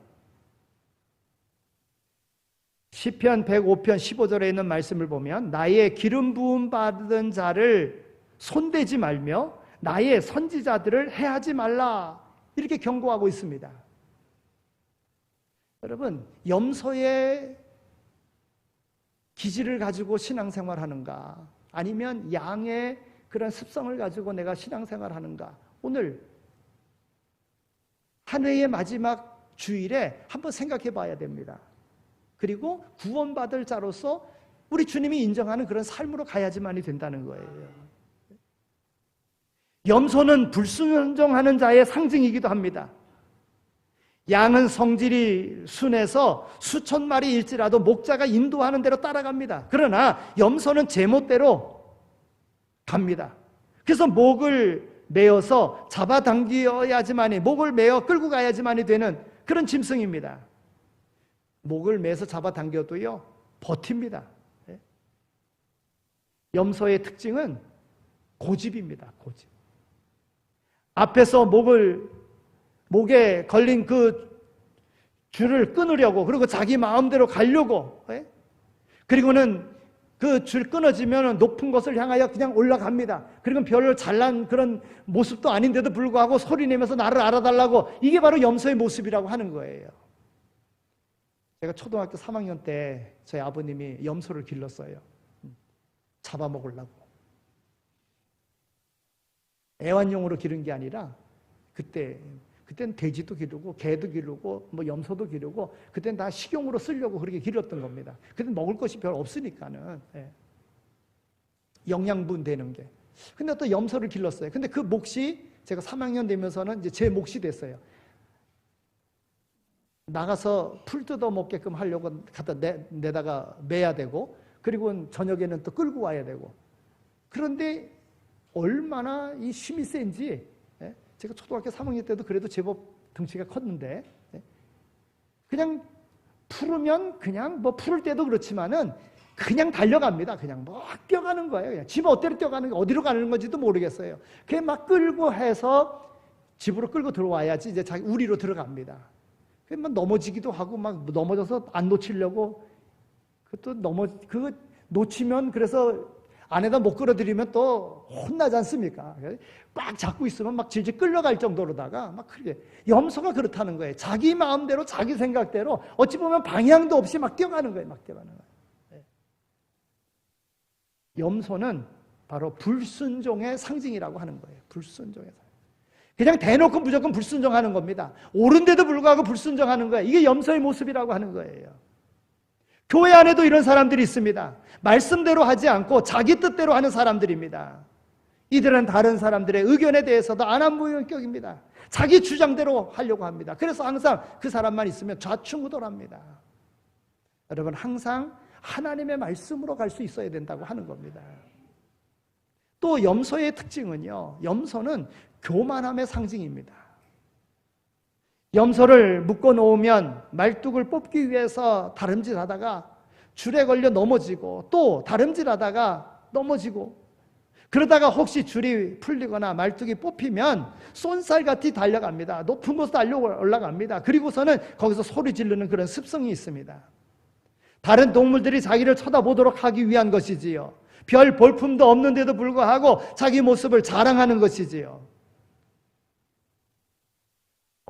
시편 105편 15절에 있는 말씀을 보면 나의 기름 부음 받은 자를 손대지 말며 나의 선지자들을 해하지 말라, 이렇게 경고하고 있습니다. 여러분, 염소의 기질을 가지고 신앙생활하는가, 아니면 양의 그런 습성을 가지고 내가 신앙생활하는가, 오늘 한 해의 마지막 주일에 한번 생각해 봐야 됩니다. 그리고 구원받을 자로서 우리 주님이 인정하는 그런 삶으로 가야지만이 된다는 거예요. 염소는 불순종하는 자의 상징이기도 합니다. 양은 성질이 순해서 수천 마리일지라도 목자가 인도하는 대로 따라갑니다. 그러나 염소는 제멋대로 갑니다. 그래서 목을 메어서 잡아당겨야지만이, 목을 메어 끌고 가야지만이 되는 그런 짐승입니다. 목을 매서 잡아당겨도요, 버팁니다. 염소의 특징은 고집입니다. 고집. 앞에서 목에 걸린 그 줄을 끊으려고, 그리고 자기 마음대로 가려고, 그리고는 그 줄 끊어지면 높은 곳을 향하여 그냥 올라갑니다. 그리고 별로 잘난 그런 모습도 아닌데도 불구하고 소리내면서 나를 알아달라고, 이게 바로 염소의 모습이라고 하는 거예요. 제가 초등학교 3학년 때 저희 아버님이 염소를 길렀어요. 잡아먹으려고. 애완용으로 기른 게 아니라 그때는 돼지도 기르고 개도 기르고 뭐 염소도 기르고, 그때는 다 식용으로 쓰려고 그렇게 길렀던 겁니다. 그때는 먹을 것이 별로 없으니까는, 영양분 되는 게. 근데 또 염소를 길렀어요. 근데 그 몫이 제가 3학년 되면서는 이제 제 몫이 됐어요. 나가서 풀 뜯어 먹게끔 하려고 갖다 내다가 매야 되고, 그리고 저녁에는 또 끌고 와야 되고. 그런데 얼마나 이 힘이 센지, 제가 초등학교 3학년 때도 그래도 제법 덩치가 컸는데, 그냥 풀으면 그냥 뭐 풀을 때도 그렇지만은 그냥 달려갑니다. 그냥 막 뛰어가는 거예요. 그냥 집 어디로 뛰어가는 거, 어디로 가는 건지도 모르겠어요. 그냥 막 끌고 해서 집으로 끌고 들어와야지 이제 자기 우리로 들어갑니다. 막 넘어지기도 하고, 막 넘어져서 안 놓치려고, 그거 놓치면, 그래서 안에다 못 끌어들이면 또 혼나지 않습니까? 꽉 잡고 있으면 막 질질 끌려갈 정도로다가 막 그렇게. 염소가 그렇다는 거예요. 자기 마음대로, 자기 생각대로, 어찌 보면 방향도 없이 막 뛰어가는 거예요. 막 뛰어가는 거예요. 염소는 바로 불순종의 상징이라고 하는 거예요. 불순종의 상징. 그냥 대놓고 무조건 불순종하는 겁니다. 옳은데도 불구하고 불순종하는 거예요. 이게 염소의 모습이라고 하는 거예요. 교회 안에도 이런 사람들이 있습니다. 말씀대로 하지 않고 자기 뜻대로 하는 사람들입니다. 이들은 다른 사람들의 의견에 대해서도 안한무인격입니다. 자기 주장대로 하려고 합니다. 그래서 항상 그 사람만 있으면 좌충우돌합니다. 여러분, 항상 하나님의 말씀으로 갈 수 있어야 된다고 하는 겁니다. 또 염소의 특징은요, 염소는 교만함의 상징입니다. 염소를 묶어 놓으면 말뚝을 뽑기 위해서 다름질하다가 줄에 걸려 넘어지고, 또 다름질하다가 넘어지고, 그러다가 혹시 줄이 풀리거나 말뚝이 뽑히면 쏜살같이 달려갑니다. 높은 곳에 달려 올라갑니다. 그리고서는 거기서 소리 지르는 그런 습성이 있습니다. 다른 동물들이 자기를 쳐다보도록 하기 위한 것이지요. 별 볼품도 없는데도 불구하고 자기 모습을 자랑하는 것이지요.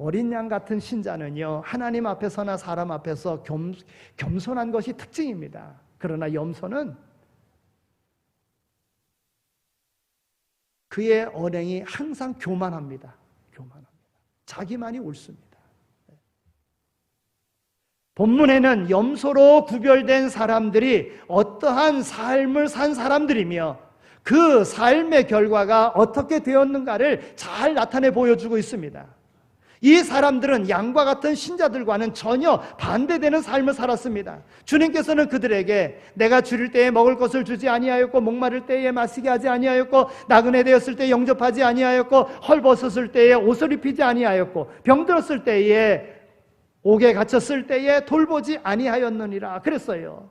어린 양 같은 신자는요, 하나님 앞에서나 사람 앞에서 겸손한 것이 특징입니다. 그러나 염소는 그의 언행이 항상 교만합니다. 자기만이 옳습니다. 본문에는 염소로 구별된 사람들이 어떠한 삶을 산 사람들이며 그 삶의 결과가 어떻게 되었는가를 잘 나타내 보여주고 있습니다. 이 사람들은 양과 같은 신자들과는 전혀 반대되는 삶을 살았습니다. 주님께서는 그들에게 내가 줄일 때에 먹을 것을 주지 아니하였고 목마를 때에 마시게 하지 아니하였고 나그네 되었을 때에 영접하지 아니하였고 헐벗었을 때에 옷을 입히지 아니하였고 병들었을 때에 옥에 갇혔을 때에 돌보지 아니하였느니라 그랬어요.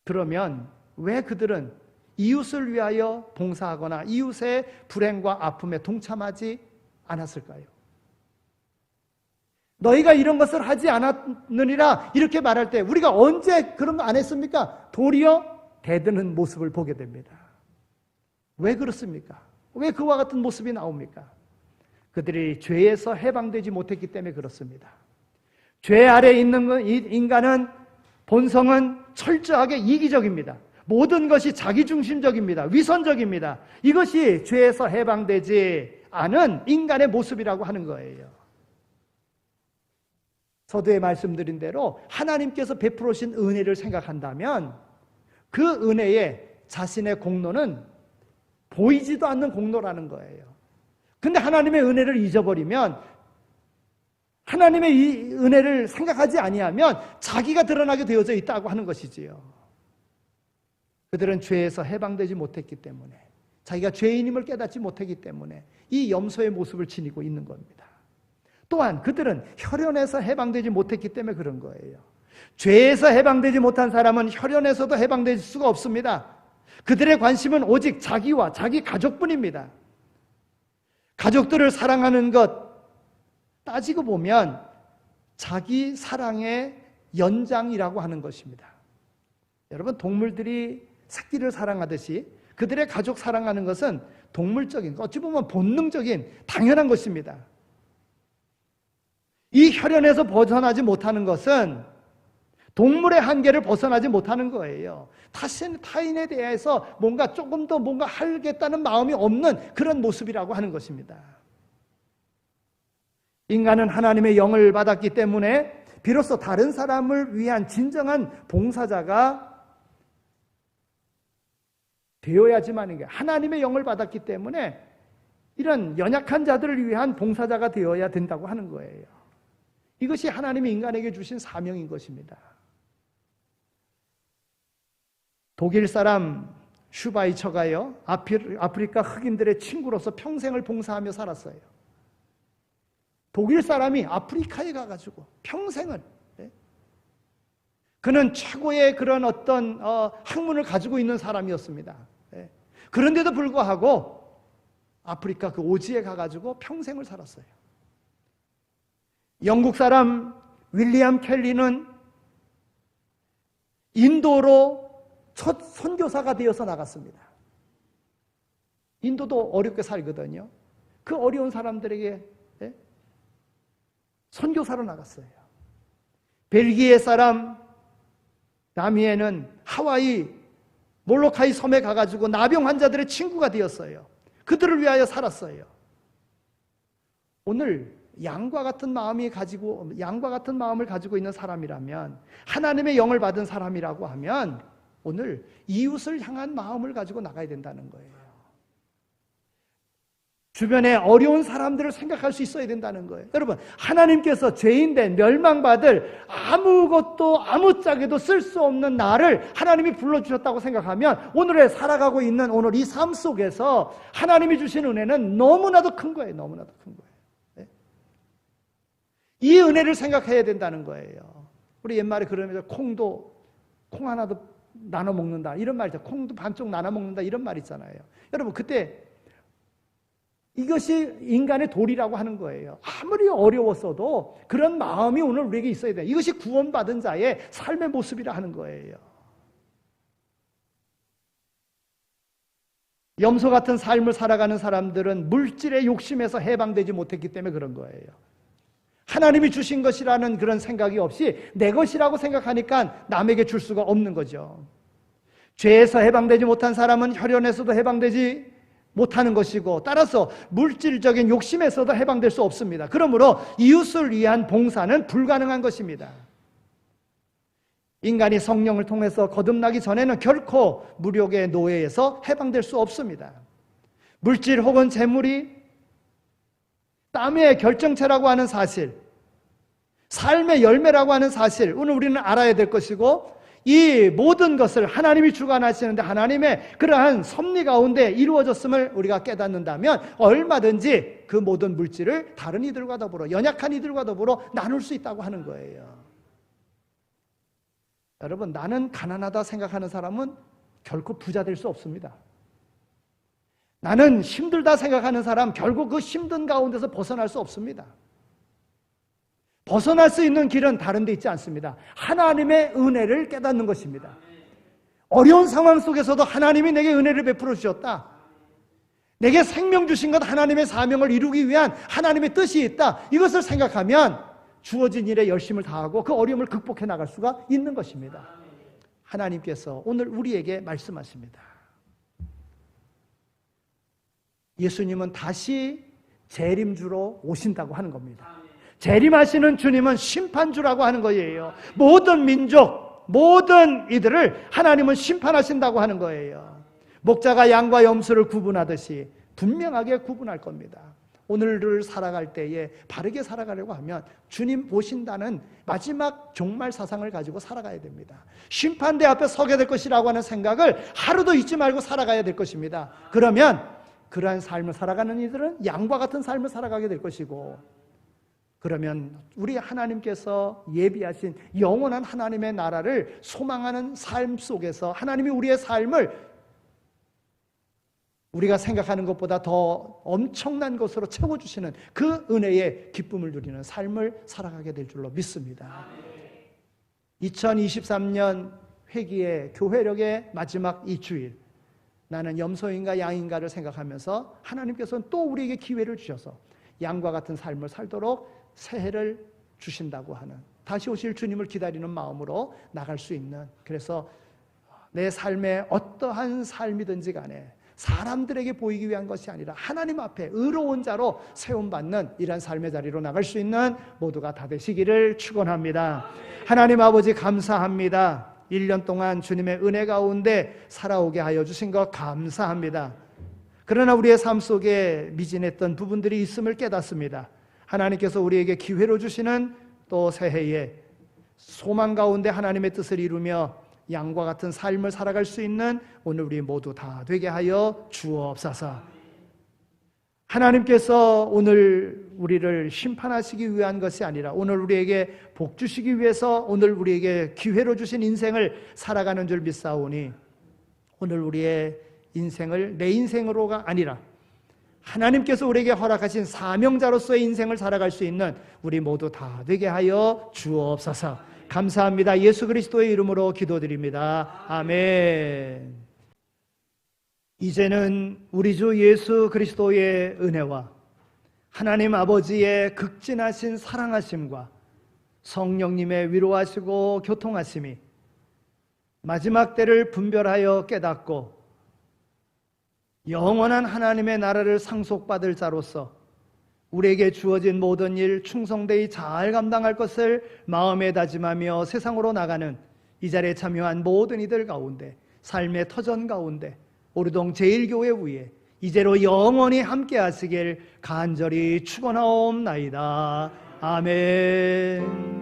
그러면 왜 그들은 이웃을 위하여 봉사하거나 이웃의 불행과 아픔에 동참하지 않았을까요? 너희가 이런 것을 하지 않았느니라 이렇게 말할 때 우리가 언제 그런 거 안 했습니까? 도리어 대드는 모습을 보게 됩니다. 왜 그렇습니까? 왜 그와 같은 모습이 나옵니까? 그들이 죄에서 해방되지 못했기 때문에 그렇습니다. 죄 아래 있는 인간은 본성은 철저하게 이기적입니다. 모든 것이 자기중심적입니다. 위선적입니다. 이것이 죄에서 해방되지 않은 인간의 모습이라고 하는 거예요. 서두에 말씀드린 대로 하나님께서 베풀으신 은혜를 생각한다면 그 은혜에 자신의 공로는 보이지도 않는 공로라는 거예요. 근데 하나님의 은혜를 잊어버리면, 하나님의 이 은혜를 생각하지 아니하면 자기가 드러나게 되어져 있다고 하는 것이지요. 그들은 죄에서 해방되지 못했기 때문에, 자기가 죄인임을 깨닫지 못했기 때문에 이 염소의 모습을 지니고 있는 겁니다. 또한 그들은 혈연에서 해방되지 못했기 때문에 그런 거예요. 죄에서 해방되지 못한 사람은 혈연에서도 해방될 수가 없습니다. 그들의 관심은 오직 자기와 자기 가족뿐입니다. 가족들을 사랑하는 것 따지고 보면 자기 사랑의 연장이라고 하는 것입니다. 여러분, 동물들이 새끼를 사랑하듯이 그들의 가족 사랑하는 것은 동물적인, 어찌 보면 본능적인 당연한 것입니다. 이 혈연에서 벗어나지 못하는 것은 동물의 한계를 벗어나지 못하는 거예요. 타인에 대해서 뭔가 조금 더 뭔가 하겠다는 마음이 없는 그런 모습이라고 하는 것입니다. 인간은 하나님의 영을 받았기 때문에 비로소 다른 사람을 위한 진정한 봉사자가 되어야지만, 하나님의 영을 받았기 때문에 이런 연약한 자들을 위한 봉사자가 되어야 된다고 하는 거예요. 이것이 하나님이 인간에게 주신 사명인 것입니다. 독일 사람 슈바이처가요, 아프리카 흑인들의 친구로서 평생을 봉사하며 살았어요. 독일 사람이 아프리카에 가가지고 평생을, 그는 최고의 그런 어떤 학문을 가지고 있는 사람이었습니다. 그런데도 불구하고 아프리카 그 오지에 가가지고 평생을 살았어요. 영국 사람 윌리엄 켈리는 인도로 첫 선교사가 되어서 나갔습니다. 인도도 어렵게 살거든요. 그 어려운 사람들에게 선교사로 나갔어요. 벨기에 사람 나미에는 하와이 몰로카이 섬에 가가지고 나병 환자들의 친구가 되었어요. 그들을 위하여 살았어요. 오늘 양과 같은 마음을 가지고 있는 사람이라면, 하나님의 영을 받은 사람이라고 하면 오늘 이웃을 향한 마음을 가지고 나가야 된다는 거예요. 주변에 어려운 사람들을 생각할 수 있어야 된다는 거예요. 여러분, 하나님께서 죄인된 멸망받을 아무것도 아무짝에도 쓸 수 없는 나를 하나님이 불러주셨다고 생각하면 오늘에 살아가고 있는 오늘 이 삶 속에서 하나님이 주신 은혜는 너무나도 큰 거예요. 너무나도 큰 거예요. 네? 이 은혜를 생각해야 된다는 거예요. 우리 옛말에 그러면서 콩 하나도 나눠 먹는다 이런 말 있잖아요. 콩도 반쪽 나눠 먹는다 이런 말 있잖아요. 여러분, 그때 이것이 인간의 도리라고 하는 거예요. 아무리 어려웠어도 그런 마음이 오늘 우리에게 있어야 돼요. 이것이 구원받은 자의 삶의 모습이라 하는 거예요. 염소 같은 삶을 살아가는 사람들은 물질의 욕심에서 해방되지 못했기 때문에 그런 거예요. 하나님이 주신 것이라는 그런 생각이 없이 내 것이라고 생각하니까 남에게 줄 수가 없는 거죠. 죄에서 해방되지 못한 사람은 혈연에서도 해방되지 못하는 것이고, 따라서 물질적인 욕심에서도 해방될 수 없습니다. 그러므로 이웃을 위한 봉사는 불가능한 것입니다. 인간이 성령을 통해서 거듭나기 전에는 결코 무력의 노예에서 해방될 수 없습니다. 물질 혹은 재물이 땀의 결정체라고 하는 사실, 삶의 열매라고 하는 사실, 오늘 우리는 알아야 될 것이고, 이 모든 것을 하나님이 주관하시는데 하나님의 그러한 섭리 가운데 이루어졌음을 우리가 깨닫는다면 얼마든지 그 모든 물질을 다른 이들과 더불어, 연약한 이들과 더불어 나눌 수 있다고 하는 거예요. 여러분, 나는 가난하다 생각하는 사람은 결코 부자 될 수 없습니다. 나는 힘들다 생각하는 사람 결국 그 힘든 가운데서 벗어날 수 없습니다. 벗어날 수 있는 길은 다른 데 있지 않습니다. 하나님의 은혜를 깨닫는 것입니다. 어려운 상황 속에서도 하나님이 내게 은혜를 베풀어 주셨다. 내게 생명 주신 것, 하나님의 사명을 이루기 위한 하나님의 뜻이 있다. 이것을 생각하면 주어진 일에 열심을 다하고 그 어려움을 극복해 나갈 수가 있는 것입니다. 하나님께서 오늘 우리에게 말씀하십니다. 예수님은 다시 재림주로 오신다고 하는 겁니다. 재림하시는 주님은 심판주라고 하는 거예요. 모든 민족, 모든 이들을 하나님은 심판하신다고 하는 거예요. 목자가 양과 염소를 구분하듯이 분명하게 구분할 겁니다. 오늘을 살아갈 때에 바르게 살아가려고 하면 주님 보신다는 마지막 종말 사상을 가지고 살아가야 됩니다. 심판대 앞에 서게 될 것이라고 하는 생각을 하루도 잊지 말고 살아가야 될 것입니다. 그러면 그러한 삶을 살아가는 이들은 양과 같은 삶을 살아가게 될 것이고, 그러면 우리 하나님께서 예비하신 영원한 하나님의 나라를 소망하는 삶 속에서 하나님이 우리의 삶을 우리가 생각하는 것보다 더 엄청난 것으로 채워주시는 그 은혜의 기쁨을 누리는 삶을 살아가게 될 줄로 믿습니다. 2023년 회기의 교회력의 마지막 이 주일, 나는 염소인가 양인가를 생각하면서 하나님께서는 또 우리에게 기회를 주셔서 양과 같은 삶을 살도록 새해를 주신다고 하는, 다시 오실 주님을 기다리는 마음으로 나갈 수 있는, 그래서 내 삶의 어떠한 삶이든지 간에 사람들에게 보이기 위한 것이 아니라 하나님 앞에 의로운 자로 세움받는 이런 삶의 자리로 나갈 수 있는 모두가 다 되시기를 축원합니다. 하나님 아버지 감사합니다. 1년 동안 주님의 은혜 가운데 살아오게 하여 주신 것 감사합니다. 그러나 우리의 삶 속에 미진했던 부분들이 있음을 깨닫습니다. 하나님께서 우리에게 기회로 주시는 또 새해에 소망 가운데 하나님의 뜻을 이루며 양과 같은 삶을 살아갈 수 있는 오늘 우리 모두 다 되게 하여 주옵소서. 하나님께서 오늘 우리를 심판하시기 위한 것이 아니라 오늘 우리에게 복 주시기 위해서 오늘 우리에게 기회로 주신 인생을 살아가는 줄 믿사오니, 오늘 우리의 인생을 내 인생으로가 아니라 하나님께서 우리에게 허락하신 사명자로서의 인생을 살아갈 수 있는 우리 모두 다 되게 하여 주옵소서. 감사합니다. 예수 그리스도의 이름으로 기도드립니다. 아멘. 이제는 우리 주 예수 그리스도의 은혜와 하나님 아버지의 극진하신 사랑하심과 성령님의 위로하시고 교통하심이 마지막 때를 분별하여 깨닫고 영원한 하나님의 나라를 상속받을 자로서 우리에게 주어진 모든 일 충성되이 잘 감당할 것을 마음에 다짐하며 세상으로 나가는 이 자리에 참여한 모든 이들 가운데, 삶의 터전 가운데 오르동 제1교회 위에 이제로 영원히 함께 하시길 간절히 축원하옵나이다. 아멘.